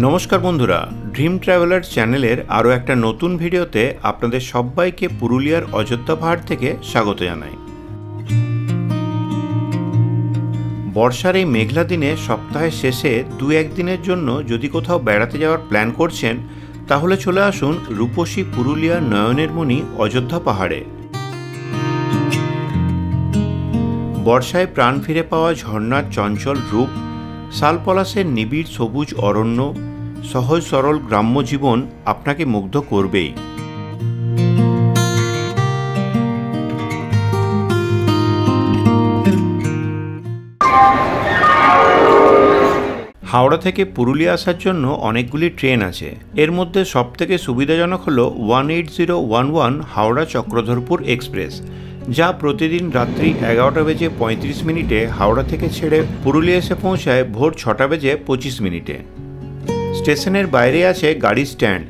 নমস্কার বন্ধুরা, dream traveller চ্যানেলের আরও একটা নতুন ভিডিওতে আপনাদের সবাইকে পুরুলিয়ার অযোধ্যা পাহাড় থেকে স্বাগত জানাই। বর্ষার এই মেঘলা দিনে সপ্তাহের শেষে দু-এক দিনের জন্য যদি কোথাও বেড়াতে যাওয়ার প্ল্যান করছেন, তাহলে চলে আসুন রূপসী পুরুলিয়ার নয়নের মণি অযোধ্যা পাহাড়ে। বর্ষায় প্রাণ ফিরে পাওয়া ঝর্ণার চঞ্চল রূপ, শালপলাশের নিবিড় সবুজ অরণ্য, সহজ সরল গ্রাম্য জীবন আপনাকে মুগ্ধ করবেই। হাওড়া থেকে পুরুলিয়া আসার জন্য অনেকগুলি ট্রেন আছে। এর মধ্যে সবথেকে সুবিধাজনক হল 18011 হাওড়া চক্রধরপুর এক্সপ্রেস, যা প্রতিদিন রাত্রি 11:35 হাওড়া থেকে ছেড়ে পুরুলিয়া এসে পৌঁছায় ভোর 6:25। স্টেশনের বাইরে আছে গাড়ি স্ট্যান্ড,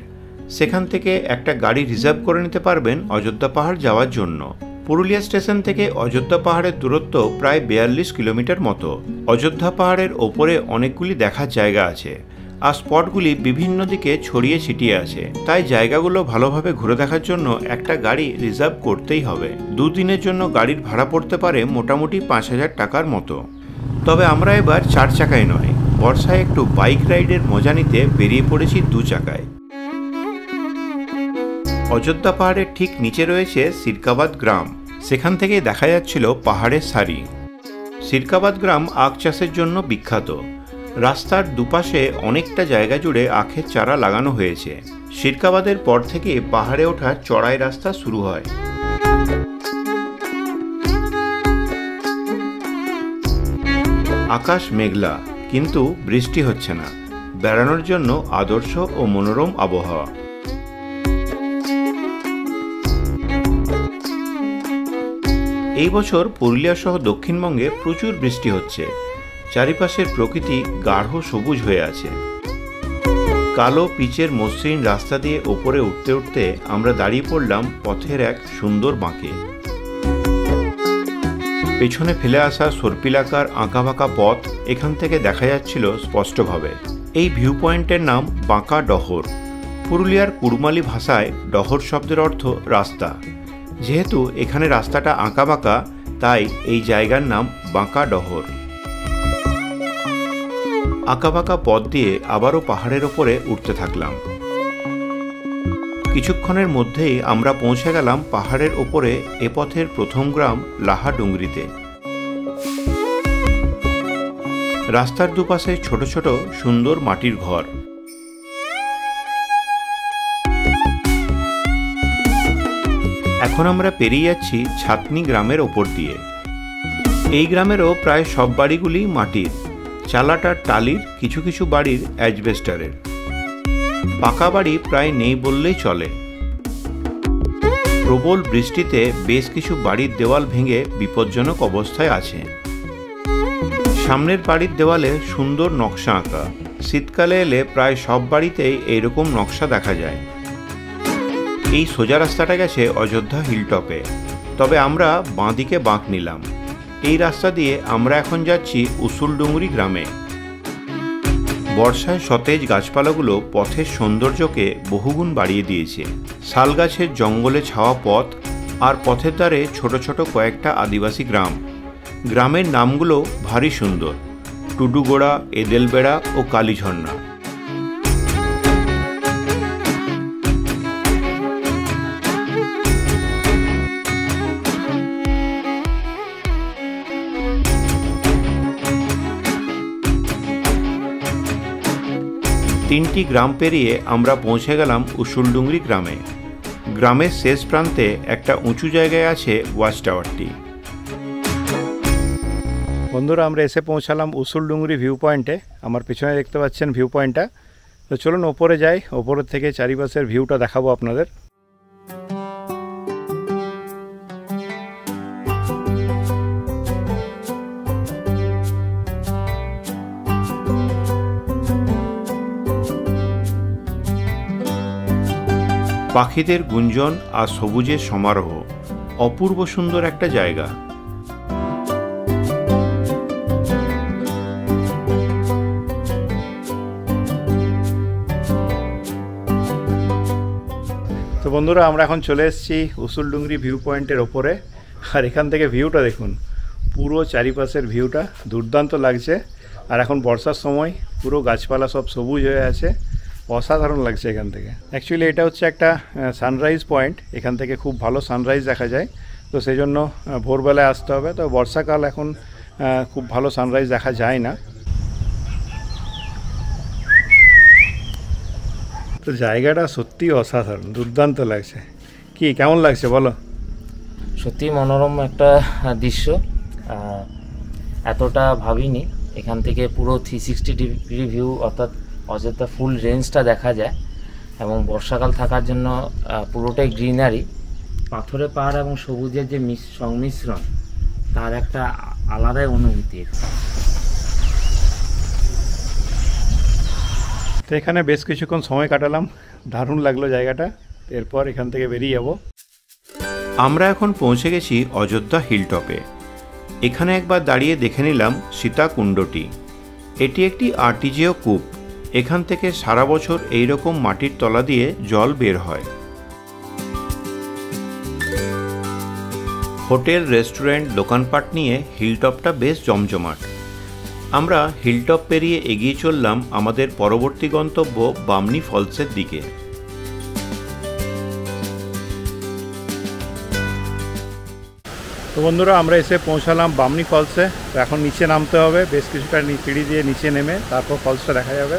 সেখান থেকে একটা গাড়ি রিজার্ভ করে নিতে পারবেন অযোধ্যা পাহাড় যাওয়ার জন্য। পুরুলিয়া স্টেশন থেকে অযোধ্যা পাহাড়ের দূরত্ব প্রায় 42 কিলোমিটার মতো। অযোধ্যা পাহাড়ের ওপরে অনেকগুলি দেখার জায়গা আছে, আর স্পটগুলি বিভিন্ন দিকে ছড়িয়ে ছিটিয়ে আছে, তাই জায়গাগুলো ভালোভাবে ঘুরে দেখার জন্য একটা গাড়ি রিজার্ভ করতেই হবে। দুদিনের জন্য গাড়ির ভাড়া পড়তে পারে মোটামুটি 5,000 টাকার মতো। তবে আমরা এবার 4 চাকায় নয়, বর্ষায় একটু বাইক রাইডের মজা নিতে বেরিয়ে পড়েছি 2 চাকায়। অযোধ্যা পাহাড়ের ঠিক নিচে রয়েছে সিরকাবাদ গ্রাম, সেখান থেকে দেখা যাচ্ছিল পাহাড়ের সারি। সিরকাবাদ গ্রাম আখ চাষের জন্য বিখ্যাত। রাস্তার দুপাশে অনেকটা জায়গা জুড়ে আখের চারা লাগানো হয়েছে। সিরকাবাদের পর থেকে পাহাড়ে ওঠার চড়াই রাস্তা শুরু হয়। আকাশ মেঘলা, কিন্তু বৃষ্টি হচ্ছে না। বেড়ানোর জন্য আদর্শ ও মনোরম আবহাওয়া। এই বছর পুরুলিয়া সহ দক্ষিণবঙ্গে প্রচুর বৃষ্টি হচ্ছে। চারিপাশের প্রকৃতি গাঢ় সবুজ হয়ে আছে। কালো পিচের মসৃণ রাস্তা দিয়ে ওপরে উঠতে উঠতে আমরা দাঁড়িয়ে পড়লাম পথের এক সুন্দর বাঁকে। পেছনে ফেলে আসা সর্পিলাকার আঁকাবাঁকা পথ এখান থেকে দেখা যাচ্ছিল স্পষ্টভাবে। এই ভিউ পয়েন্টের নাম বাঁকা ডহর। পুরুলিয়ার কুড়মালি ভাষায় ডহর শব্দের অর্থ রাস্তা। যেহেতু এখানে রাস্তাটা আঁকাবাঁকা, তাই এই জায়গার নাম বাঁকা ডহর। আঁকাবাঁকা পথ দিয়ে আবারও পাহাড়ের ওপরে উঠতে থাকলাম। কিছুক্ষণের মধ্যেই আমরা পৌঁছে গেলাম পাহাড়ের ওপরে এ পথের প্রথম গ্রাম লাহাডুংরিতে। রাস্তার দুপাশে ছোট ছোট সুন্দর মাটির ঘর। এখন আমরা পেরিয়ে যাচ্ছি ছাতনি গ্রামের ওপর দিয়ে। এই গ্রামেরও প্রায় সব বাড়িগুলি মাটির, চালাটার টালির, কিছু কিছু বাড়ির অ্যাজবেস্টারের। পাকা বাড়ি প্রায় নেই বললেই চলে। প্রবল বৃষ্টিতে বেশ কিছু বাড়ির দেওয়াল ভেঙে বিপজ্জনক অবস্থায় আছে। সামনের বাড়ির দেওয়ালে সুন্দর নকশা আঁকা। শীতকালে এলে প্রায় সব বাড়িতেই এইরকম নকশা দেখা যায়। এই সোজা রাস্তাটা গেছে অযোধ্যা হিলটপে, তবে আমরা বাঁদিকে বাঁক নিলাম। এই রাস্তা দিয়ে আমরা এখন যাচ্ছি উসুলডুংরি গ্রামে। বর্ষায় সতেজ গাছপালাগুলো পথের সৌন্দর্যকে বহুগুণ বাড়িয়ে দিয়েছে। শাল গাছের জঙ্গলে ছাওয়া পথ, আর পথের ধারে ছোট ছোট কয়েকটা আদিবাসী গ্রাম। গ্রামের নামগুলো ভারী সুন্দর: টুডুগোড়া, এদেলবেড়া ও কালীঝর্ণা। তিনটি গ্রাম পেরিয়ে আমরা পৌঁছে গেলাম উসুলডুংরি গ্রামে। গ্রামের শেষ প্রান্তে একটা উঁচু জায়গায় আছে ওয়াচ টাওয়ারটি। বন্ধুরা, আমরা এসে পৌঁছালাম উসুলডুংরি ভিউ পয়েন্টে। আমার পেছনে দেখতে পাচ্ছেন ভিউ পয়েন্টটা। তো চলুন ওপরে যাই, ওপরের থেকে চারিপাশের ভিউটা দেখাবো আপনাদের। পাখিদের গুঞ্জন আর সবুজের সমারোহ, অপূর্ব সুন্দর একটা জায়গা। বন্ধুরা আমরা এখন চলে এসেছি উসুলডুংরি ভিউ পয়েন্টের ওপরে, আর এখান থেকে ভিউটা দেখুন, পুরো চারিপাশের ভিউটা দুর্দান্ত লাগছে। আর এখন বর্ষার সময় পুরো গাছপালা সব সবুজ হয়ে আছে, অসাধারণ লাগছে এখান থেকে। অ্যাকচুয়ালি এটা হচ্ছে একটা সানরাইজ পয়েন্ট, এখান থেকে খুব ভালো সানরাইজ দেখা যায়, তো সেই জন্য ভোরবেলায় আসতে হবে। তো বর্ষাকাল এখন খুব ভালো সানরাইজ দেখা যায় না। তো জায়গাটা সত্যি অসাধারণ, দুর্দান্ত লাগছে। কি কেমন লাগছে বলো? সত্যি মনোরম একটা দৃশ্য, এতটা ভাবিনি। এখান থেকে পুরো 360 ডিগ্রি ভিউ অর্থাৎ অযোধ্যা ফুল রেঞ্জটা দেখা যায়, এবং বর্ষাকাল থাকার জন্য পুরোটাই গ্রিনারি, পাথরে পাহাড় এবং সবুজের যে সংমিশ্রণ, তার একটা আলাদাই অনুভূতি। তো এখানে বেশ কিছুক্ষণ সময় কাটালাম, দারুণ লাগলো জায়গাটা। এরপর এখান থেকে বেরিয়ে যাব। আমরা এখন পৌঁছে গেছি অযোধ্যা হিলটপে। এখানে একবার দাঁড়িয়ে দেখে নিলাম সীতাকুণ্ডটি। এটি একটি আর্টিজিও কূপ। এখান থেকে সারা বছর এই রকম মাটির তলা দিয়ে জল বের হয়। হোটেল, রেস্টুরেন্ট, দোকানপাট নিয়ে হিলটপটা বেশ জমজমাট। আমরা হিলটপ পেরিয়ে এগিয়ে চললাম আমাদের পরবর্তী গন্তব্য বামনি ফলসের দিকে। তো বন্ধুরা আমরা এসে পৌঁছালাম বামনি ফলসে। তো এখন নিচে নামতে হবে, বেশ কিছুটা সিঁড়ি দিয়ে নিচে নেমে তারপর ফলসটা দেখা যাবে।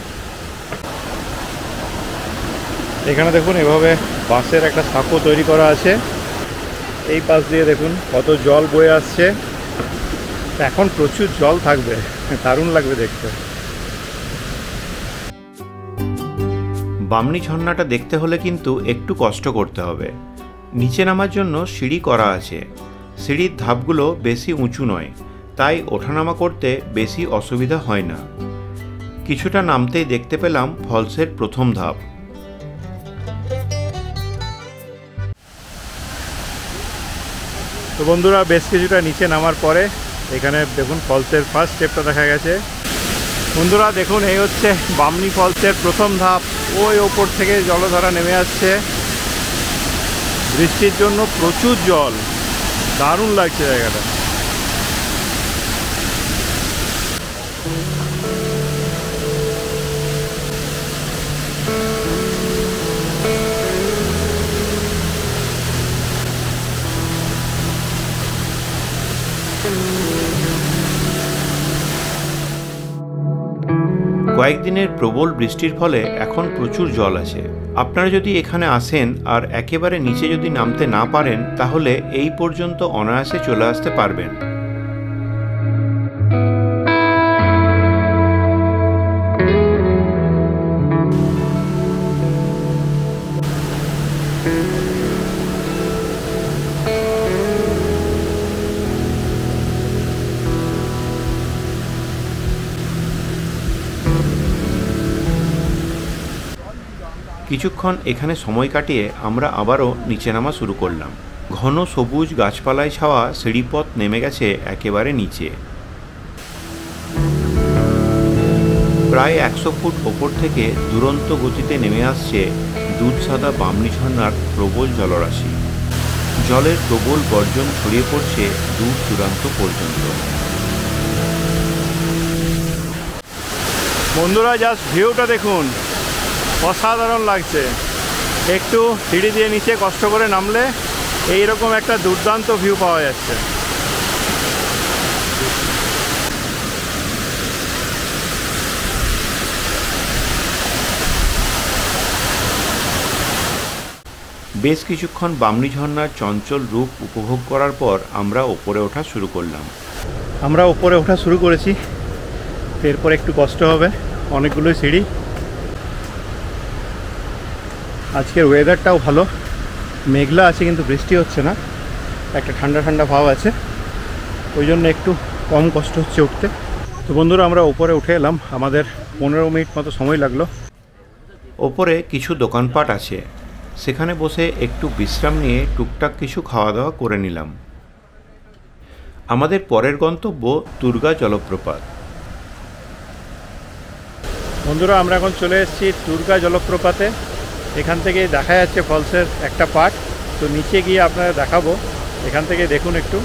এখানে দেখুন এভাবে বাঁশের একটা সাঁকো তৈরি করা আছে, এই পাশ দিয়ে দেখুন কত জল বয়ে আসছে। এখন প্রচুর জল থাকবে, দারুণ লাগবে দেখতে। বামনি ঝর্ণাটা দেখতে হলে কিন্তু একটু কষ্ট করতে হবে। নিচে নামার জন্য সিঁড়ি করা আছে, সিঁড়ির ধাপগুলো বেশি উঁচু নয়, তাই ওঠানামা করতে বেশি অসুবিধা হয় না। কিছুটা নামতেই দেখতে পেলাম ফলসের প্রথম ধাপ। তো বন্ধুরা বেশ কিছুটা নিচে নামার পরে এখানে দেখুন ফলসের ফার্স্ট স্টেপটা দেখা গেছে। বন্ধুরা দেখুন এই হচ্ছে বামনি ফলসের প্রথম ধাপ। ওই ওপর থেকে জলধারা নেমে আসছে, বৃষ্টির জন্য প্রচুর জল, দারুণ লাগছে জায়গাটা। কয়েকদিনের প্রবল বৃষ্টির ফলে এখন প্রচুর জল আছে। আপনারা যদি এখানে আসেন আর একেবারে নিচে যদি নামতে না পারেন, তাহলে এই পর্যন্ত অনায়াসে চলে আসতে পারবেন। কিছুক্ষণ এখানে সময় কাটিয়ে আমরা আবারও নিচে নামা শুরু করলাম। ঘন সবুজ গাছপালায় ছাওয়া সিঁড়িপথ নেমে গেছে একেবারে নিচে। প্রায় 100 ফুট ওপর থেকে দুরন্ত গতিতে নেমে আসছে দুধসাদা বামনি ঝর্ণার প্রবল জলরাশি। জলের প্রবল গর্জন ছড়িয়ে পড়ছে দূর দূরান্ত পর্যন্ত। বন্ধুরা জাস্ট ভিউটা দেখুন, অসাধারণ লাগছে। একটু সিঁড়ি দিয়ে নিচে কষ্ট করে নামলে এইরকম একটা দুর্দান্ত ভিউ পাওয়া যাচ্ছে। বেশ কিছুক্ষণ বামনি ঝর্ণার চঞ্চল রূপ উপভোগ করার পর আমরা ওপরে ওঠা শুরু করলাম। আমরা ওপরে ওঠা শুরু করেছি, এরপর একটু কষ্ট হবে, অনেকগুলো সিঁড়ি। আজকের ওয়েদারটাও ভালো, মেঘলা আছে কিন্তু বৃষ্টি হচ্ছে না, একটা ঠান্ডা ঠান্ডা ভাব আছে, ওই জন্য একটু কম কষ্ট হচ্ছে উঠতে। তো বন্ধুরা আমরা উপরে উঠে এলাম, আমাদের 15 মিনিট মতো সময় লাগলো। ওপরে কিছু দোকানপাট আছে, সেখানে বসে একটু বিশ্রাম নিয়ে টুকটাক কিছু খাওয়া দাওয়া করে নিলাম। আমাদের পরের গন্তব্য দুর্গা জলপ্রপাত। বন্ধুরা আমরা এখন চলে এসেছি দুর্গা জলপ্রপাতে। এখান থেকে দেখা যাচ্ছে ফলসের একটা পার্ট। তো নিচে গিয়ে আপনারা দেখাবো, এখান থেকে দেখুন একটু।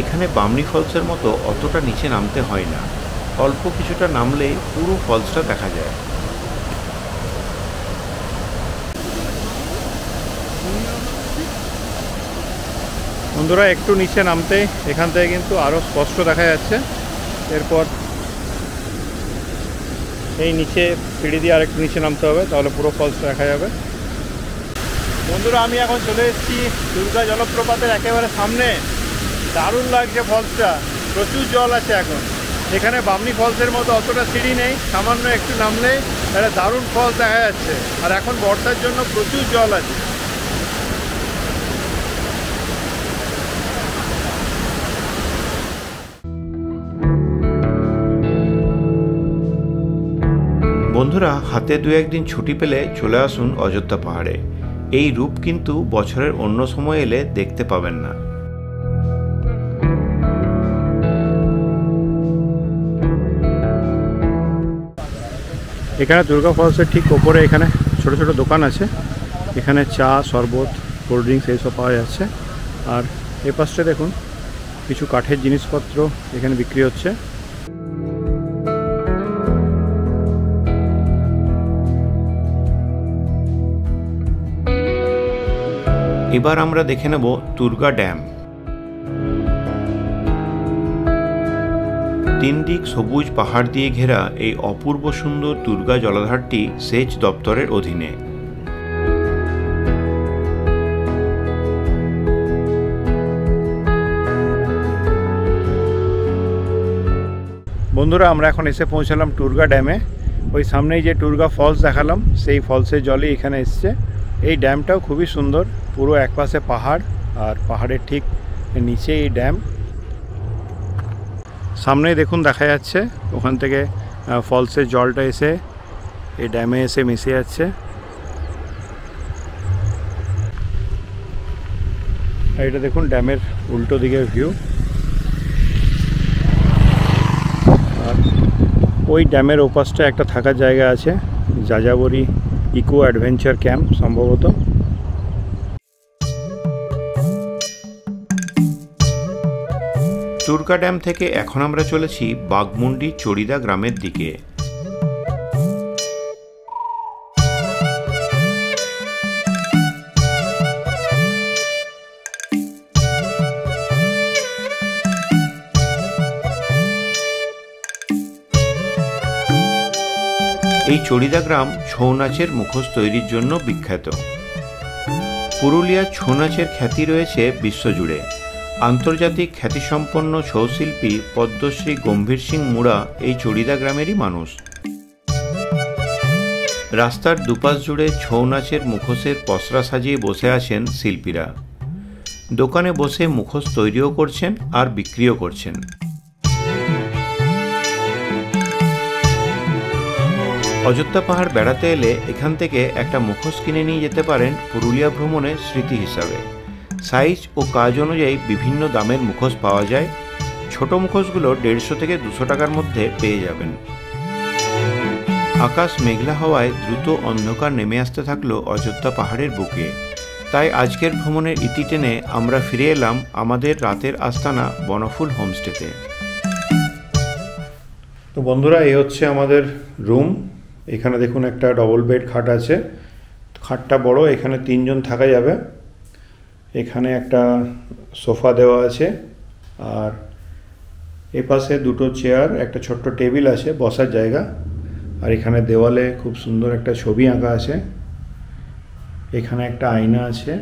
এখানে বামনি ফলসের মতো অতটা নিচে নামতে হয় না, অল্প কিছুটা নামলেই পুরো ফলসটা দেখা যায়। বন্ধুরা একটু নিচে নামতে এখান থেকে কিন্তু আরও স্পষ্ট দেখা যাচ্ছে। এরপর এই নিচে সিঁড়ি দিয়ে আরেকটু নিচে নামতে হবে, তাহলে পুরো ফলসটা দেখা যাবে। বন্ধুরা আমি এখন চলে এসেছি দুর্গা জলপ্রপাতের একেবারে সামনে। দারুণ লাগছে ফলসটা, প্রচুর জল আছে এখন। এখানে বামনি ফলসের মতো অতটা সিঁড়ি নেই, সামান্য একটু নামলেই একটা দারুণ ফলস দেখা যাচ্ছে। আর এখন বর্ষার জন্য প্রচুর জল আছে। বন্ধুরা হাতে দু একদিন ছুটি পেলে চলে আসুন অযোধ্যা পাহাড়ে। এই রূপ কিন্তু বছরের অন্য সময় এলে দেখতে পাবেন না। এখানে দুর্গা ফলসের ঠিক ওপরে এখানে ছোট ছোট দোকান আছে। এখানে চা, শরবত, কোল্ড ড্রিঙ্কস এইসব পাওয়া যাচ্ছে। আর এ পাশে দেখুন কিছু কাঠের জিনিসপত্র এখানে বিক্রি হচ্ছে। এবার আমরা দেখে নেব দুর্গা ড্যাম। তিন দিক সবুজ পাহাড় দিয়ে ঘেরা এই অপূর্ব সুন্দর দুর্গা জলাধারটি সেচ দপ্তরের অধীনে। বন্ধুরা আমরা এখন এসে পৌঁছালাম টুরগা ড্যামে। ওই সামনেই যে টুরগা ফলস দেখালাম সেই ফলসের জলই এখানে এসছে। এই ড্যামটাও খুবই সুন্দর, পুরো একপাশে পাহাড় আর পাহাড়ের ঠিক নিচে এই ড্যাম। সামনেই দেখুন দেখা যাচ্ছে ওখান থেকে ফলসের জলটা এসে এই ড্যামে এসে মিশে যাচ্ছে। আর এটা দেখুন ড্যামের উল্টো দিকের ভিউ। আর ওই ড্যামের ওপাশটা একটা থাকার জায়গা আছে, যাযাবরী ইকো অ্যাডভেঞ্চার ক্যাম্প সম্ভবত। দুর্গা ড্যাম থেকে এখন আমরা চলেছি বাঘমুন্ডি চড়িদা গ্রামের দিকে। এই চড়িদা গ্রাম ছৌ নাচের মুখোশ তৈরির জন্য বিখ্যাত। পুরুলিয়ার ছৌ নাচের খ্যাতি রয়েছে বিশ্বজুড়ে। আন্তর্জাতিক খ্যাতিসম্পন্ন ছৌ শিল্পী পদ্মশ্রী গম্ভীর সিং মুড়া এই চড়িদা গ্রামেরই মানুষ। রাস্তার দুপাশ জুড়ে ছৌ নাচের মুখোশের পসরা সাজিয়ে বসে আছেন শিল্পীরা। দোকানে বসে মুখোশ তৈরিও করছেন আর বিক্রিও করছেন। অযোধ্যা পাহাড় বেড়াতে এলে এখান থেকে একটা মুখোশ কিনে নিয়ে যেতে পারেন পুরুলিয়া ভ্রমণের স্মৃতি হিসাবে। সাইজ ও কাজ অনুযায়ী বিভিন্ন দামের মুখোশ পাওয়া যায়। ছোট মুখোশগুলো 150 থেকে 200 টাকার মধ্যে পেয়ে যাবেন। আকাশ মেঘলা হওয়ায় দ্রুত অন্ধকার নেমে আসতে থাকলো অযোধ্যা পাহাড়ের বুকে। তাই আজকের ভ্রমণের ইতি টেনে আমরা ফিরে এলাম আমাদের রাতের আস্তানা বনফুল হোমস্টেতে। তো বন্ধুরা এই হচ্ছে আমাদের রুম। এখানে দেখুন একটা ডবল বেড খাট আছে। খাটটা বড়, এখানে 3 জন থাকা যাবে। এখানে একটা সোফা দেওয়া আছে আর এপাশে দুটো চেয়ার, একটা ছোট্ট টেবিল আছে বসার জায়গা। আর এখানে দেওয়ালে খুব সুন্দর একটা ছবি আঁকা আছে। এখানে একটা আয়না আছে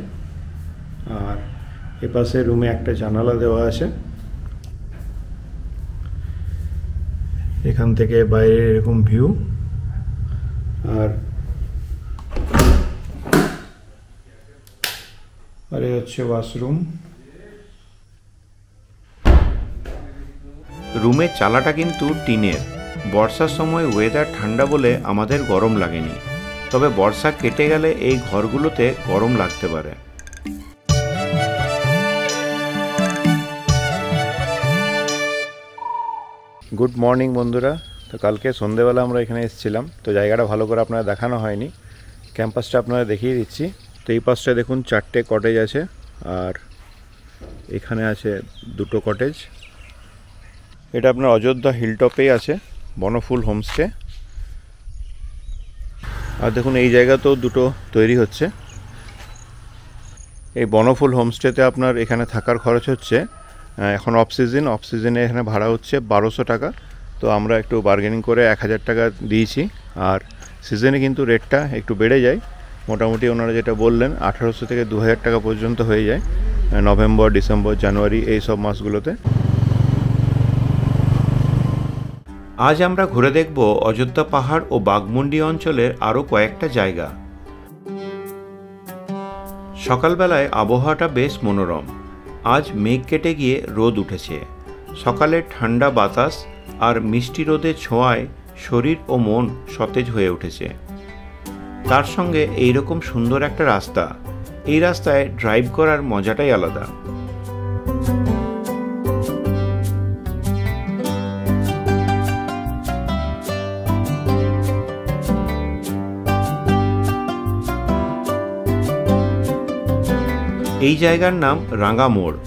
আর এপাশে রুমে একটা জানালা দেওয়া আছে। এখান থেকে বাইরে এরকম ভিউ। আর এই হচ্ছে ওয়াশরুম। রুমের চালাটা কিন্তু টিনের। বর্ষার সময় ওয়েদার ঠান্ডা বলে আমাদের গরম লাগেনি, তবে বর্ষা কেটে গেলে এই ঘরগুলোতে গরম লাগতে পারে। গুড মর্নিং বন্ধুরা। তো কালকে সন্ধ্যেবেলা আমরা এখানে এসেছিলাম, তো জায়গাটা ভালো করে আপনারা দেখানো হয়নি, ক্যাম্পাসটা আপনারা দেখিয়ে দিচ্ছি। তো এই পাশটা দেখুন 4টে কটেজ আছে, আর এখানে আছে 2টো কটেজ। এটা আপনার অযোধ্যা হিলটপেই আছে, বনফুল হোমস্টে। আর দেখুন এই জায়গাতেও 2টো তৈরি হচ্ছে। এই বনফুল হোমস্টেতে আপনার এখানে থাকার খরচ হচ্ছে, এখন অফ সিজনে এখানে ভাড়া হচ্ছে 1200 টাকা। তো আমরা একটু বার্গেনিং করে 1000 টাকা দিয়েছি। আর সিজনে কিন্তু রেটটা একটু বেড়ে যায়, মোটামুটি ওনারা যেটা বললেন 1800 থেকে 2000 টাকা পর্যন্ত হয়ে যায় নভেম্বর, ডিসেম্বর, জানুয়ারি এই সব মাসগুলোতে। আজ আমরা ঘুরে দেখব অযোধ্যা পাহাড় ও বাঘমুন্ডি অঞ্চলের আরও কয়েকটা জায়গা। সকালবেলায় আবহাওয়াটা বেশ মনোরম। আজ মেঘ কেটে গিয়ে রোদ উঠেছে। সকালে ঠান্ডা বাতাস আর মিষ্টি রোদের ছোঁয়ায় শরীর ও মন সতেজ হয়ে উঠেছে। তার সঙ্গে এইরকম সুন্দর একটা রাস্তা, এই রাস্তায় ড্রাইভ করার মজাটাই আলাদা। এই জায়গার নাম রাঙা মোড়।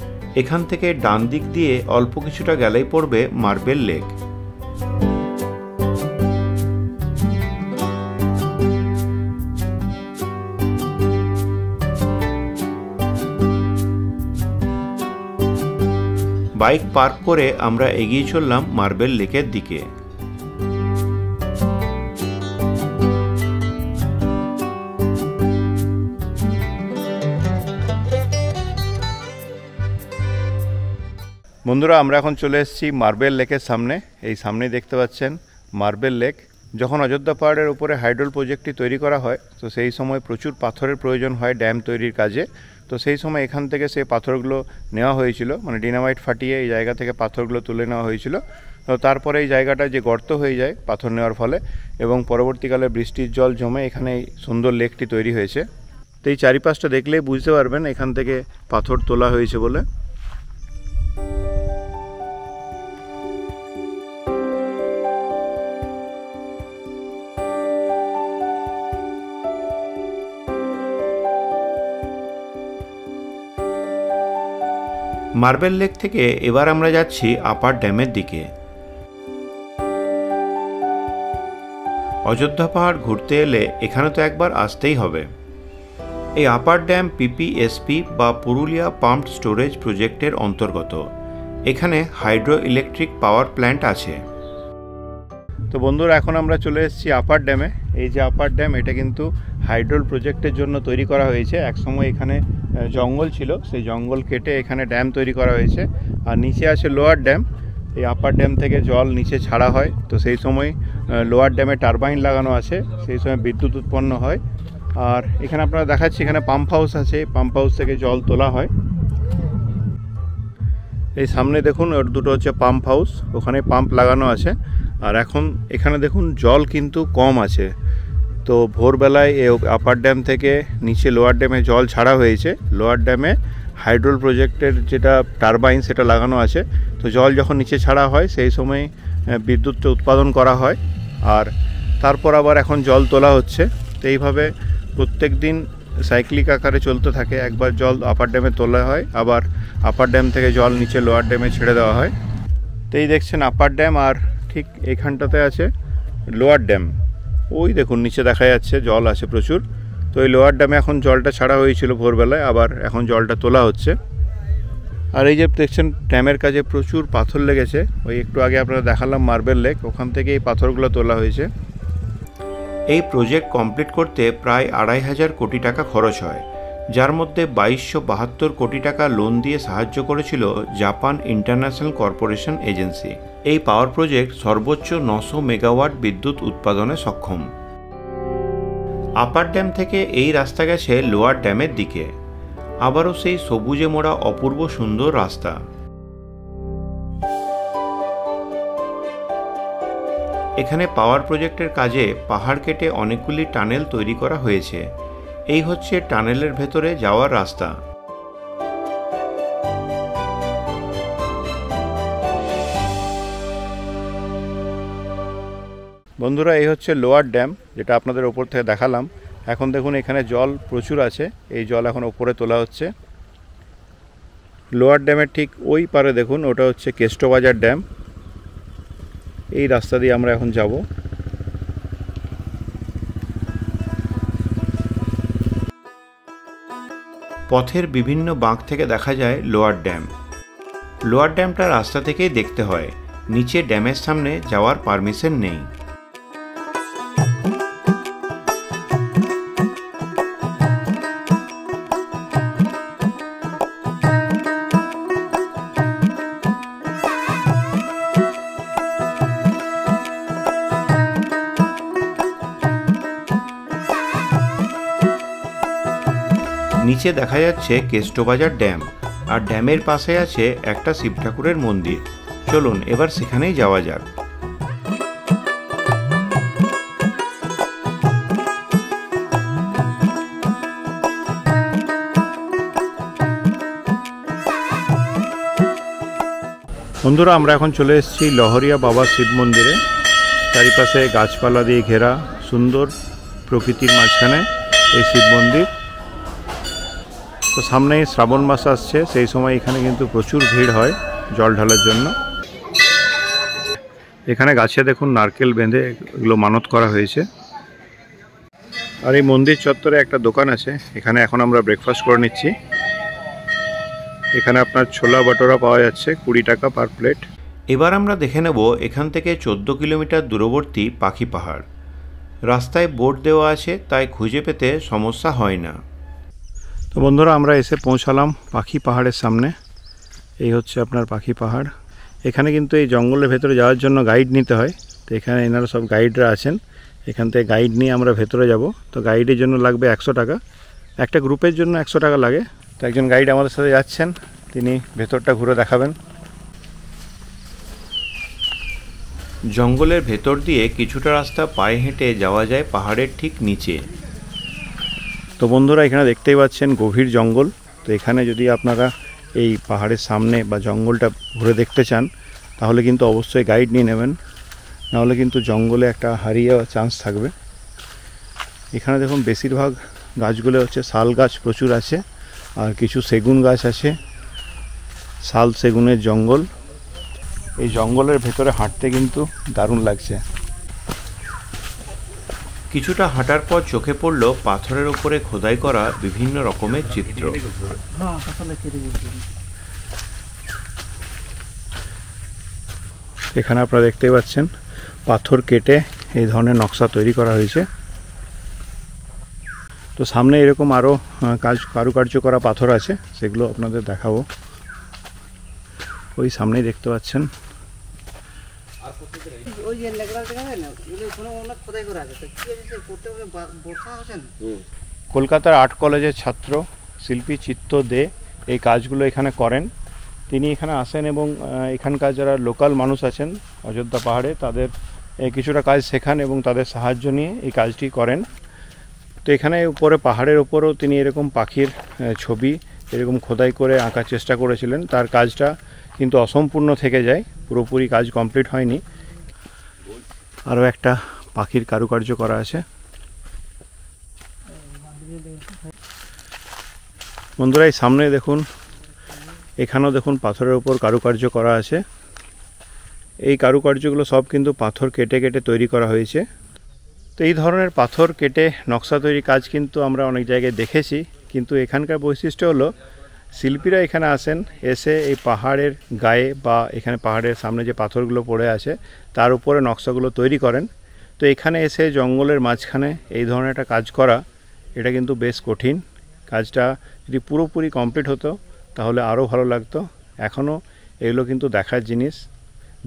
এখান থেকে ডান দিক দিয়ে অল্প কিছুটা গেলেই পড়বে মার্বেল লেক। বাইক পার্ক করে আমরা এগিয়ে চললাম মার্বেল লেকের দিকে। বন্ধুরা, আমরা এখন চলে এসেছি মার্বেল লেকের সামনে। এই সামনেই দেখতে পাচ্ছেন মার্বেল লেক। যখন অযোধ্যা পাহাড়ের উপরে হাইড্রোল প্রজেক্টটি তৈরি করা হয়, তো সেই সময় প্রচুর পাথরের প্রয়োজন হয় ড্যাম তৈরির কাজে। তো সেই সময় এখান থেকে সেই পাথরগুলো নেওয়া হয়েছিল, মানে ডিনামাইট ফাটিয়ে এই জায়গা থেকে পাথরগুলো তুলে নেওয়া হয়েছিল। তো তারপরে এই জায়গাটা যে গর্ত হয়ে যায় পাথর নেওয়ার ফলে, এবং পরবর্তীকালে বৃষ্টির জল জমে এখানে এই সুন্দর লেকটি তৈরি হয়েছে। তো এই চারিপাশটা দেখলেই বুঝতে পারবেন এখান থেকে পাথর তোলা হয়েছে বলে। মার্বেল লেক থেকে এবার আমরা যাচ্ছি আপার ড্যামের দিকে। অযোধ্যা পাহাড় ঘুরতে এলে এখানে তো একবার আসতেই হবে। এই আপার ড্যাম পিপিএসপি বা পুরুলিয়া পাম্পড স্টোরেজ প্রজেক্টের অন্তর্গত। এখানে হাইড্রো ইলেকট্রিক পাওয়ার প্ল্যান্ট আছে। তো বন্ধুরা, এখন আমরা চলে এসেছি আপার ড্যামে। এই যে আপার ড্যাম, এটা কিন্তু হাইড্রোল প্রজেক্টের জন্য তৈরি করা হয়েছে। একসময় এখানে জঙ্গল ছিল, সেই জঙ্গল কেটে এখানে ড্যাম তৈরি করা হয়েছে। আর নিচে আছে লোয়ার ড্যাম। এই আপার ড্যাম থেকে জল নিচে ছাড়া হয়, তো সেই সময় লোয়ার ড্যামে টারবাইন লাগানো আছে, সেই সময় বিদ্যুৎ উৎপন্ন হয়। আর এখানে আপনারা দেখাচ্ছি এখানে পাম্প হাউস আছে, পাম্প হাউস থেকে জল তোলা হয়। এই সামনে দেখুন ওর 2টো হচ্ছে পাম্প হাউস, ওখানে পাম্প লাগানো আছে। আর এখন এখানে দেখুন জল কিন্তু কম আছে। তো ভোরবেলায় এই আপার ড্যাম থেকে নিচে লোয়ার ড্যামে জল ছাড়া হয়েছে। লোয়ার ড্যামে হাইড্রোল প্রজেক্টের যেটা টারবাইন সেটা লাগানো আছে। তো জল যখন নিচে ছাড়া হয় সেই সময় বিদ্যুৎটা উৎপাদন করা হয়, আর তারপর আবার এখন জল তোলা হচ্ছে। তো এইভাবে প্রত্যেক দিন সাইক্লিক আকারে চলতে থাকে। একবার জল আপার ড্যামে তোলা হয়, আবার আপার ড্যাম থেকে জল নিচে লোয়ার ড্যামে ছেড়ে দেওয়া হয়। তো এই দেখছেন আপার ড্যাম, আর ঠিক এইখানটাতে আছে লোয়ার ড্যাম। ওই দেখুন নিচে দেখা যাচ্ছে জল আছে প্রচুর। তো এই লোয়ার ড্যামে এখন জলটা ছাড়া হয়েছিল ভোরবেলায়, আবার এখন জলটা তোলা হচ্ছে। আর এই যে দেখছেন ড্যামের কাছে প্রচুর পাথর লেগেছে। ওই একটু আগে আপনারা দেখালাম মার্বেল লেক, ওখান থেকে এই পাথরগুলো তোলা হয়েছে। এই প্রজেক্ট কমপ্লিট করতে প্রায় 2500 কোটি টাকা খরচ হয়, যার মধ্যে 2272 কোটি টাকা লোন দিয়ে সাহায্য করেছিল জাপান ইন্টারন্যাশনাল কর্পোরেশন এজেন্সি। এই পাওয়ার প্রজেক্ট সর্বোচ্চ 900 মেগাওয়াট বিদ্যুৎ উৎপাদনে সক্ষম। আপার ড্যাম থেকে এই রাস্তা গেছে লোয়ার ড্যামের দিকে। আবারও সেই সবুজে মোড়া অপূর্ব সুন্দর রাস্তা। এখানে পাওয়ার প্রজেক্টের কাজে পাহাড় কেটে অনেকগুলি টানেল তৈরি করা হয়েছে। এই হচ্ছে টানেলের ভেতরে যাওয়ার রাস্তা। বন্ধুরা, এই হচ্ছে লোয়ার ড্যাম, যেটা আপনাদের ওপর থেকে দেখালাম। এখন দেখুন এখানে জল প্রচুর আছে, এই জল এখন ওপরে তোলা হচ্ছে। লোয়ার ড্যামের ঠিক ওই পারে দেখুন, ওটা হচ্ছে কেষ্টবাজার ড্যাম। এই রাস্তা দিয়ে আমরা এখন যাব। পথের বিভিন্ন বাঁক থেকে দেখা যায় লোয়ার ড্যাম। লোয়ার ড্যামটা রাস্তা থেকেই দেখতে হয়, নিচে ড্যামের সামনে যাওয়ার পারমিশন নেই। নিচে দেখা যাচ্ছে কেষ্টবাজার ড্যাম, আর ড্যামের পাশে আছে একটা শিব ঠাকুরের মন্দির। চলুন এবার সেখানেই যাওয়া যাক। বন্ধুরা, আমরা এখন চলে এসেছি লহরিয়া বাবা শিব মন্দিরে। চারিপাশে গাছপালা দিয়ে ঘেরা, সুন্দর প্রকৃতির মাঝখানে এই শিব মন্দির। তো সামনেই শ্রাবণ মাস আসছে, সেই সময় এখানে কিন্তু প্রচুর ভিড় হয় জল ঢালার জন্য। এখানে গাছে দেখুন নারকেল বেঁধে এগুলো মানত করা হয়েছে। আর এই মন্দির চত্বরে একটা দোকান আছে, এখানে এখন আমরা ব্রেকফাস্ট করে নিচ্ছি। এখানে আপনার ছোলা বাটোরা পাওয়া যাচ্ছে 20 টাকা পার প্লেট। এবার আমরা দেখে নেব এখান থেকে 14 কিলোমিটার দূরবর্তী পাখি পাহাড়। রাস্তায় বোর্ড দেওয়া আছে, তাই খুঁজে পেতে সমস্যা হয় না। তো বন্ধুরা, আমরা এসে পৌঁছালাম পাখি পাহাড়ের সামনে। এই হচ্ছে আপনার পাখি পাহাড়। এখানে কিন্তু এই জঙ্গলের ভেতরে যাওয়ার জন্য গাইড নিতে হয়। তো এখানে এনারা সব গাইডরা আছেন, এখান থেকে গাইড নিয়ে আমরা ভেতরে যাব। তো গাইডের জন্য লাগবে 100 টাকা, একটা গ্রুপের জন্য 100 টাকা লাগে। তো একজন গাইড আমাদের সাথে যাচ্ছেন, তিনি ভেতরটা ঘুরে দেখাবেন। জঙ্গলের ভেতর দিয়ে কিছুটা রাস্তা পায়ে হেঁটে যাওয়া যায় পাহাড়ের ঠিক নিচে। তো বন্ধুরা, এখানে দেখতেই পাচ্ছেন গভীর জঙ্গল। তো এখানে যদি আপনারা এই পাহাড়ের সামনে বা জঙ্গলটা ঘুরে দেখতে চান, তাহলে কিন্তু অবশ্যই গাইড নিয়ে নেবেন, নাহলে কিন্তু জঙ্গলে একটা হারিয়ে যাওয়ার চান্স থাকবে। এখানে দেখুন বেশিরভাগ গাছগুলো হচ্ছে শাল গাছ প্রচুর আছে, আর কিছু সেগুন গাছ আছে। শাল সেগুনের জঙ্গল। এই জঙ্গলের ভেতরে হাঁটতে কিন্তু দারুণ লাগছে। কিছুটা হাঁটার পর চোখে পড়ল পাথরের উপরে খোদাই করা বিভিন্ন রকমের চিত্র। এখানে আপনারা দেখতে পাচ্ছেন পাথর কেটে এই ধরনের নকশা তৈরি করা হয়েছে। তো সামনে এরকম আরও কারুকার্য করা পাথর আছে, সেগুলো আপনাদের দেখাবো। ওই সামনেই দেখতে পাচ্ছেন। কলকাতার আর্ট কলেজের ছাত্র শিল্পী চিত্ত দে এই কাজগুলো এখানে করেন। তিনি এখানে আসেন এবং এখানকার যারা লোকাল মানুষ আছেন অযোধ্যা পাহাড়ে, তাদের কিছুটা কাজ শেখান এবং তাদের সাহায্য নিয়ে এই কাজটি করেন। তো এখানে উপরে পাহাড়ের ওপরেও তিনি এরকম পাখির ছবি এরকম খোদাই করে আঁকার চেষ্টা করেছিলেন। তার কাজটা কিন্তু অসম্পূর্ণ থেকে যায়, পুরোপুরি কাজ কমপ্লিট হয়নি। আরও একটা পাখির কারুকার্য করা আছে। বন্ধুরা, এই সামনে দেখুন, এখানেও দেখুন পাথরের উপর কারুকার্য করা আছে। এই কারুকার্যগুলো সব কিন্তু পাথর কেটে কেটে তৈরি করা হয়েছে। তো এই ধরনের পাথর কেটে নকশা তৈরি কাজ কিন্তু আমরা অনেক জায়গায় দেখেছি, কিন্তু এখানকার বৈশিষ্ট্য হলো শিল্পীরা এখানে আসেন, এসে এই পাহাড়ের গায়ে বা এখানে পাহাড়ের সামনে যে পাথরগুলো পড়ে আছে তার উপরে নকশাগুলো তৈরি করেন। তো এখানে এসে জঙ্গলের মাঝখানে এই ধরনের একটা কাজ করা, এটা কিন্তু বেশ কঠিন। কাজটা যদি পুরোপুরি কমপ্লিট হতো তাহলে আরও ভালো লাগতো। এখনও এগুলো কিন্তু দেখার জিনিস,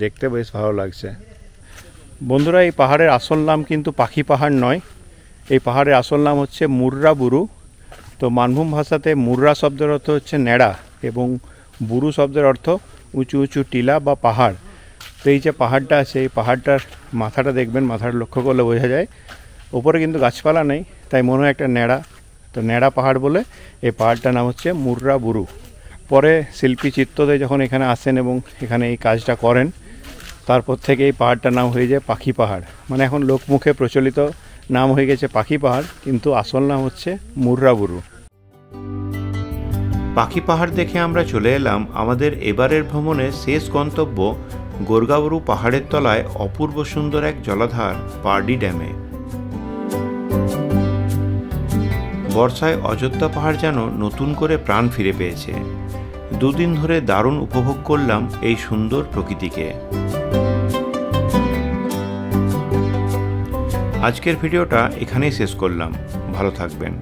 দেখতে বেশ ভালো লাগছে। বন্ধুরা, এই পাহাড়ের আসল নাম কিন্তু পাখি পাহাড় নয়, এই পাহাড়ের আসল নাম হচ্ছে মুর্রা বুরু। তো মানভূম ভাষাতে মুর্রা শব্দের অর্থ হচ্ছে ন্যাড়া এবং বুরু শব্দের অর্থ উঁচু উঁচু টিলা বা পাহাড়। তো এই যে পাহাড়টা আছে, এই পাহাড়টার মাথাটা দেখবেন, মাথাটা লক্ষ্য করলে বোঝা যায় ওপরে কিন্তু গাছপালা নেই, তাই মনে হয় একটা ন্যাড়া। তো ন্যাড়া পাহাড় বলে এই পাহাড়টার নাম হচ্ছে মুর্রা বুরু। পরে শিল্পী চিত্তদে যখন এখানে আসেন এবং এখানে এই কাজটা করেন, তারপর থেকে এই পাহাড়টার নাম হয়ে যায় পাখি পাহাড়। মানে এখন লোকমুখে প্রচলিত নাম হয়ে গেছে পাখি পাহাড়, কিন্তু আসল নাম হচ্ছে মুর্রাবুরু। পাখি পাহাড় দেখে আমরা চলে এলাম আমাদের এবারের ভ্রমণের শেষ গন্তব্য গোর্গাবুরু পাহাড়ের তলায় অপূর্ব সুন্দর এক জলাধার পারডি ড্যামে। বর্ষায় অযোধ্যা পাহাড় যেন নতুন করে প্রাণ ফিরে পেয়েছে। দুদিন ধরে দারুণ উপভোগ করলাম এই সুন্দর প্রকৃতিকে। আজকের ভিডিওটা এখানেই শেষ করলাম। ভালো থাকবেন।